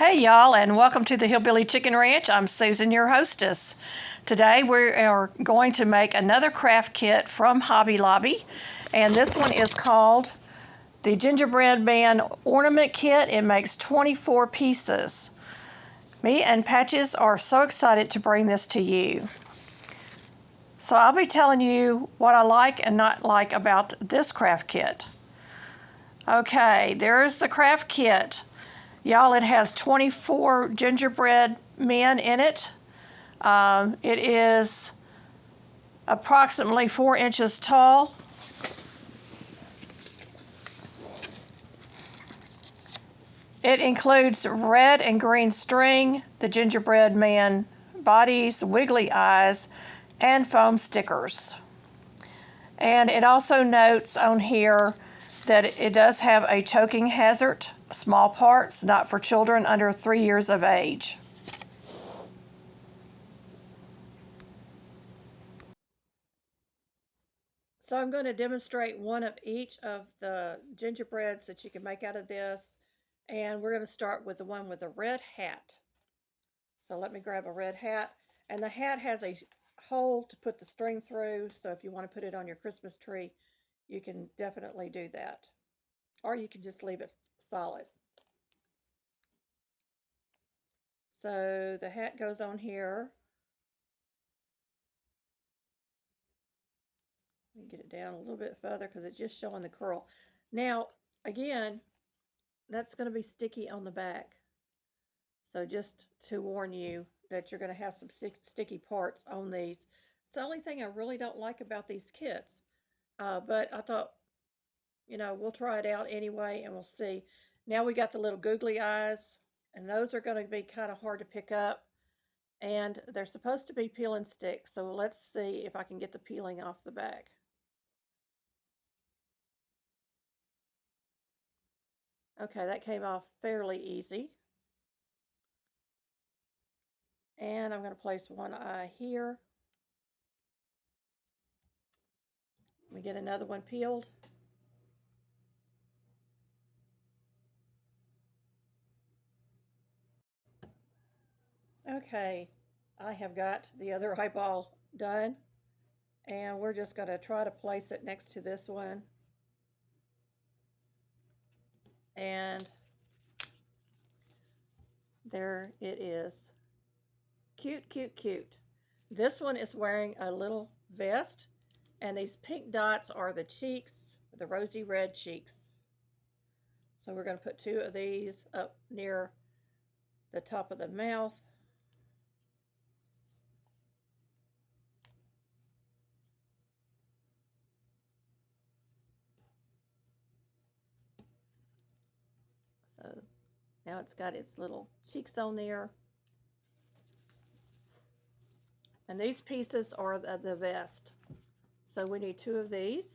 Hey y'all, and welcome to the Hillbilly Chicken Ranch. I'm Susan, your hostess. Today we are going to make another craft kit from Hobby Lobby, and this one is called the Gingerbread Man Ornament Kit. It makes 24 pieces. Me and Patches are so excited to bring this to you. So I'll be telling you what I like and not like about this craft kit. Okay, there's the craft kit. Y'all, it has 24 gingerbread men in it. It is approximately 4 inches tall. It includes red and green string, the gingerbread man bodies, wiggly eyes, and foam stickers. And it also notes on here that it does have a choking hazard, small parts, not for children under 3 years of age. So I'm going to demonstrate one of each of the gingerbreads that you can make out of this. And we're going to start with the one with the red hat. So let me grab a red hat. And the hat has a hole to put the string through. So if you want to put it on your Christmas tree, you can definitely do that. Or you can just leave it solid. So the hat goes on here. Let me get it down a little bit further because it's just showing the curl. Now, again, that's going to be sticky on the back. So just to warn you that you're going to have some sticky parts on these. It's the only thing I really don't like about these kits. But I thought, we'll try it out anyway and we'll see. Now we got the little googly eyes, and those are going to be kind of hard to pick up. And they're supposed to be peel and stick. So let's see if I can get the peeling off the back. Okay, that came off fairly easy. And I'm going to place one eye here. Let me get another one peeled. Okay, I have got the other eyeball done. And we're just going to try to place it next to this one. And there it is. Cute, cute, cute. This one is wearing a little vest, and these pink dots are the cheeks, the rosy red cheeks. So we're going to put 2 of these up near the top of the mouth. So now it's got its little cheeks on there. And these pieces are the vest. So we need 2 of these.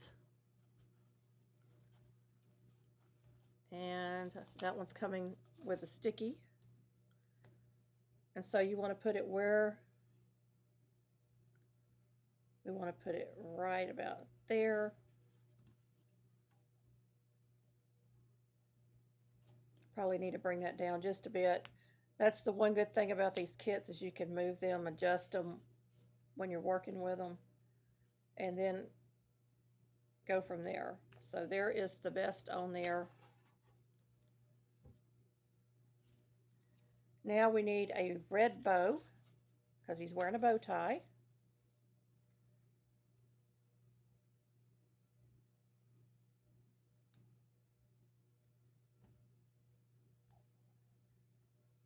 And that one's coming with a sticky. And so you want to put it where we want to put it, right about there. Probably need to bring that down just a bit. That's the one good thing about these kits is you can move them, adjust them when you're working with them, and then go from there. So there is the vest on there. Now we need a red bow because he's wearing a bow tie.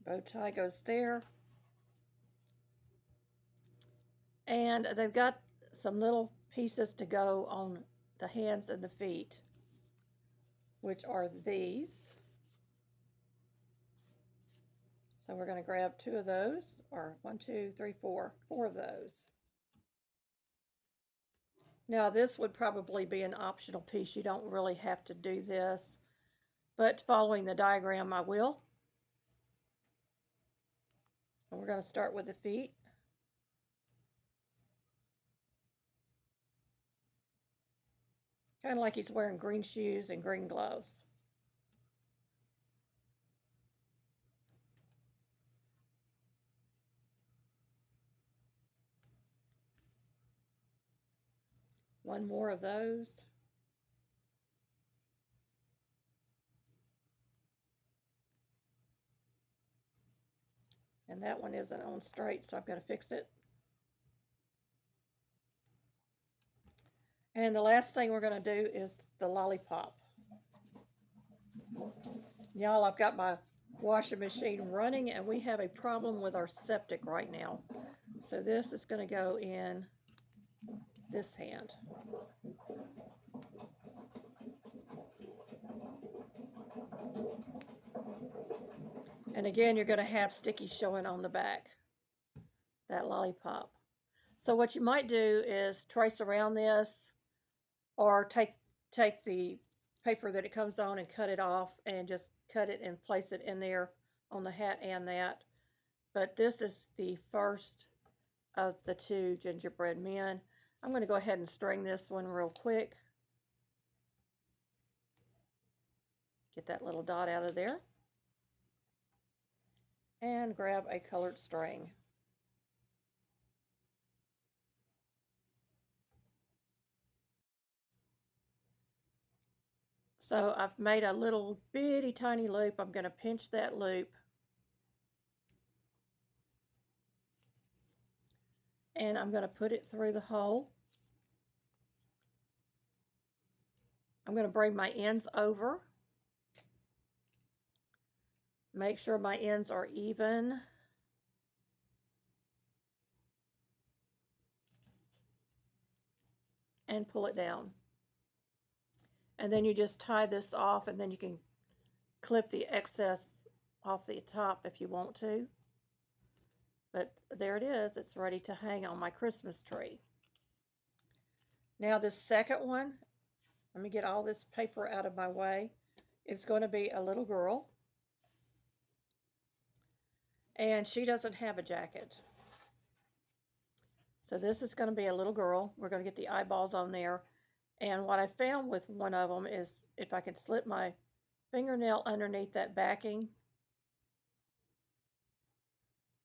Bow tie goes there. And they've got some little pieces to go on the hands and the feet, which are these. So we're going to grab 2 of those, or 1, 2, 3, 4 of those. Now this would probably be an optional piece. You don't really have to do this, but following the diagram I will. And we're going to start with the feet. Kind of like he's wearing green shoes and green gloves. one more of those. And that one isn't on straight, so I've got to fix it. And the last thing we're going to do is the lollipop. Y'all, I've got my washing machine running, and we have a problem with our septic right now. So this is going to go in this hand. And again, you're going to have sticky showing on the back, that lollipop. So what you might do is trace around this, or take the paper that it comes on and cut it off and just cut it and place it in there on the hat and that. But this is the first of the two gingerbread men. I'm going to go ahead and string this one real quick. Get that little dot out of there. And grab a colored string. So I've made a little bitty tiny loop. I'm going to pinch that loop. And I'm going to put it through the hole. I'm going to bring my ends over. Make sure my ends are even. And pull it down. And then you just tie this off, and then you can clip the excess off the top if you want to. But there it is. It's ready to hang on my Christmas tree. Now this second one, let me get all this paper out of my way. It's going to be a little girl. And she doesn't have a jacket. So this is going to be a little girl. We're going to get the eyeballs on there. And what I found with one of them is if I can slip my fingernail underneath that backing,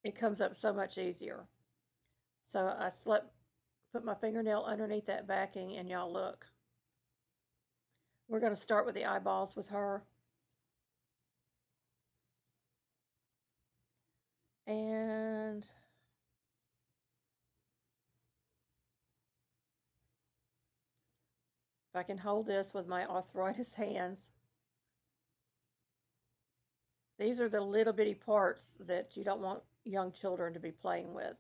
it comes up so much easier. So I put my fingernail underneath that backing, and y'all look. We're going to start with the eyeballs with her. And if I can hold this with my arthritis hands. These are the little bitty parts that you don't want young children to be playing with.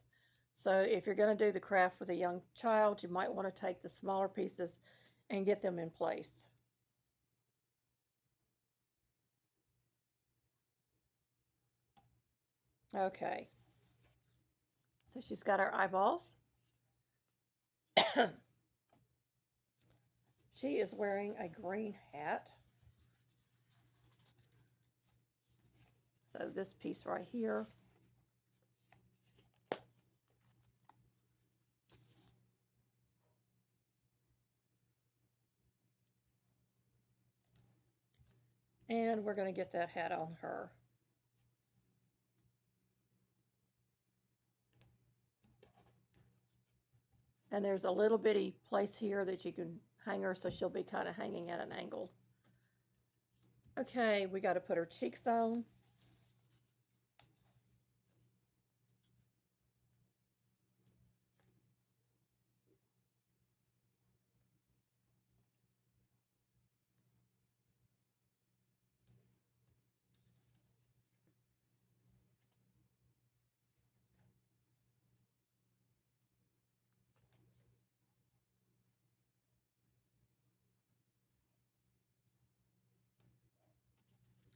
So if you're going to do the craft with a young child, you might want to take the smaller pieces and get them in place. Okay. So she's got her eyeballs. She is wearing a green hat. So this piece right here. And we're going to get that hat on her. And there's a little bitty place here that you can hang her, so she'll be kind of hanging at an angle. Okay, we got to put her cheeks on.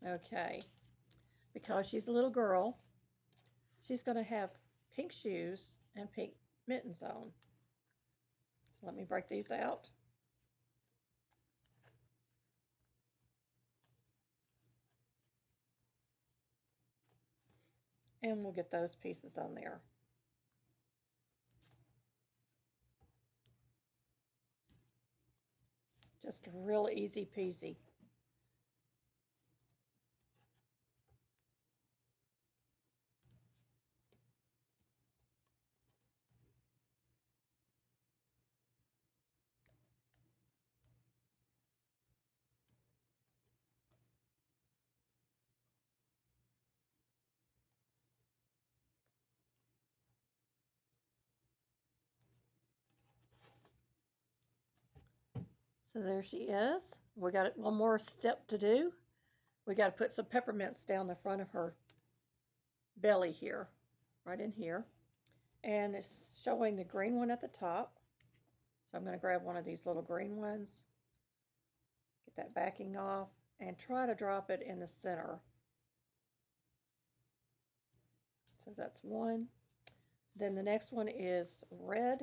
Okay, because she's a little girl, she's going to have pink shoes and pink mittens on. So let me break these out. And we'll get those pieces on there. Just real easy peasy. So there she is. We got one more step to do. We got to put some peppermints down the front of her belly here, right in here. And it's showing the green one at the top. So I'm going to grab one of these little green ones, get that backing off, and try to drop it in the center. So that's one. Then the next one is red.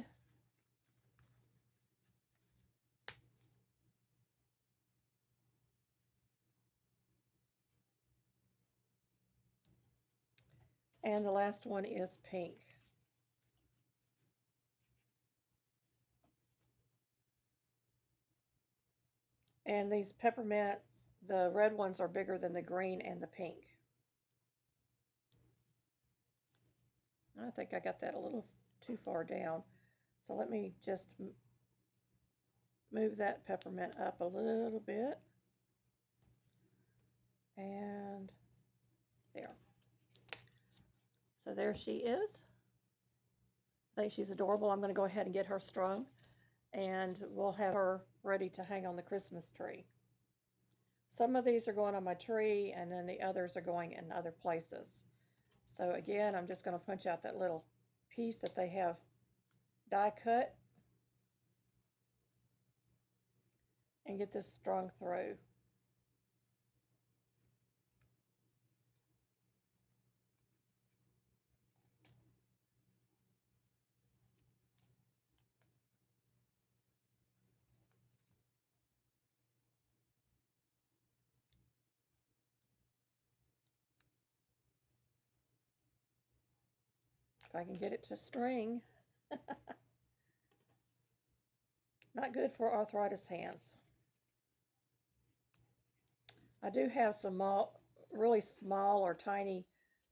And the last one is pink. And these peppermints, the red ones are bigger than the green and the pink. I think I got that a little too far down. So let me just move that peppermint up a little bit. And there. So there she is. I think she's adorable. I'm going to go ahead and get her strung, and we'll have her ready to hang on the Christmas tree. Some of these are going on my tree, and then the others are going in other places. So again, I'm just going to punch out that little piece that they have die cut and get this strung through. If I can get it to string. Not good for arthritis hands. I do have some really small or tiny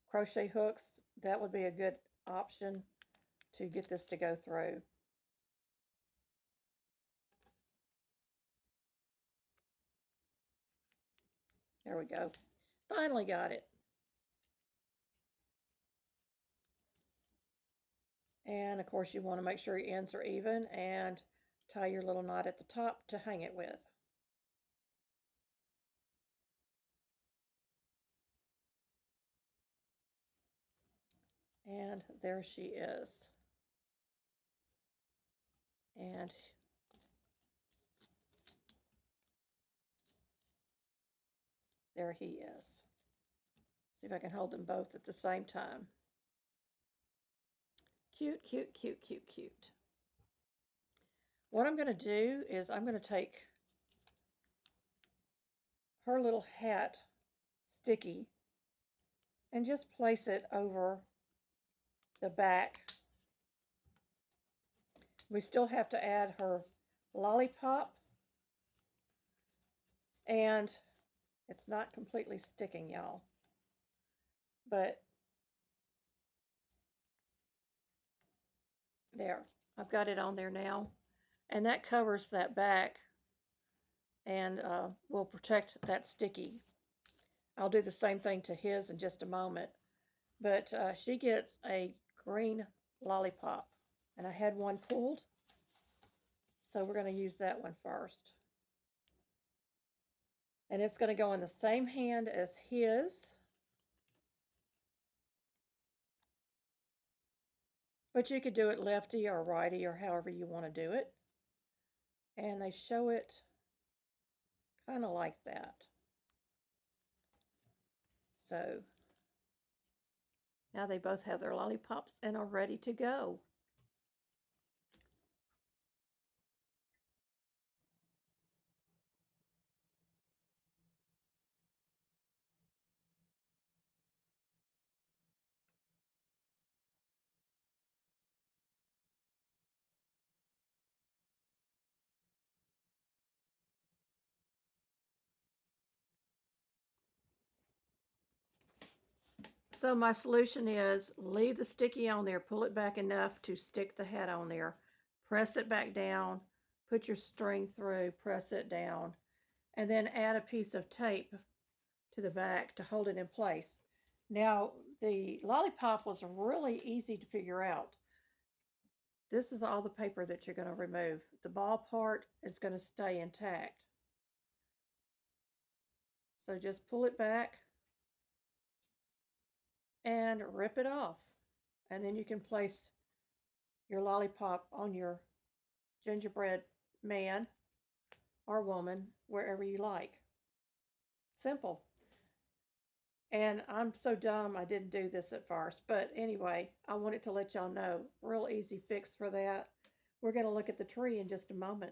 crochet hooks. That would be a good option to get this to go through. There we go. Finally got it. And of course you want to make sure your ends are even and tie your little knot at the top to hang it with. And there she is. And there he is. See if I can hold them both at the same time. Cute, cute, cute, cute, cute. What I'm going to do is I'm going to take her little hat sticky and just place it over the back. We still have to add her lollipop, and it's not completely sticking, y'all, but there, I've got it on there now, and that covers that back and will protect that sticky. I'll do the same thing to his in just a moment, but she gets a green lollipop, and I had one pulled, so we're going to use that one first. And it's going to go in the same hand as his, but you could do it lefty or righty or however you want to do it. And they show it kind of like that. So now they both have their lollipops and are ready to go. So my solution is leave the sticky on there, pull it back enough to stick the hat on there, press it back down, put your string through, press it down, and then add a piece of tape to the back to hold it in place. Now, the lollipop was really easy to figure out. This is all the paper that you're going to remove. The ball part is going to stay intact. So just pull it back and rip it off. And then you can place your lollipop on your gingerbread man or woman wherever you like. Simple. And I'm so dumb I didn't do this at first. But anyway, I wanted to let y'all know. Real easy fix for that. We're going to look at the tree in just a moment.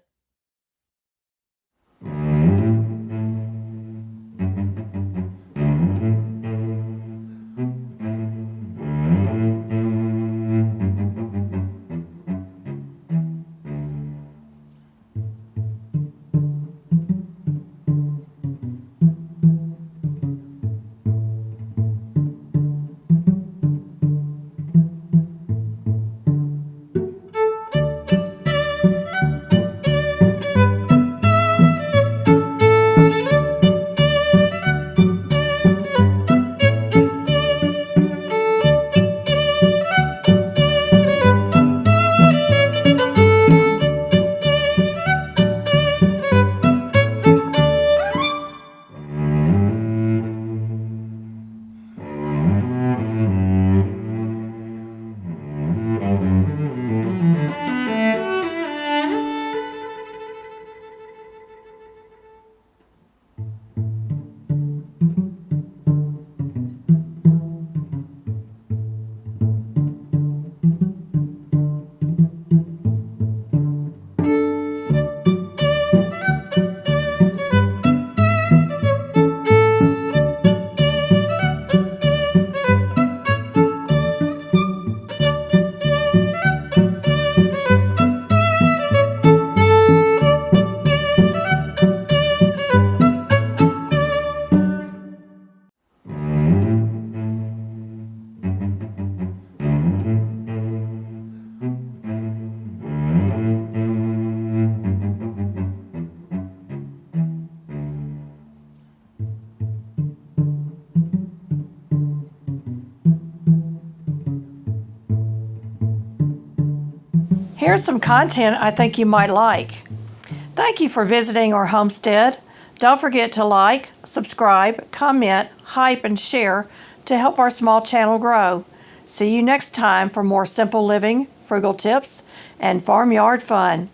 Here's some content I think you might like. Thank you for visiting our homestead. Don't forget to like, subscribe, comment, hype, and share to help our small channel grow. See you next time for more simple living, frugal tips, and farmyard fun.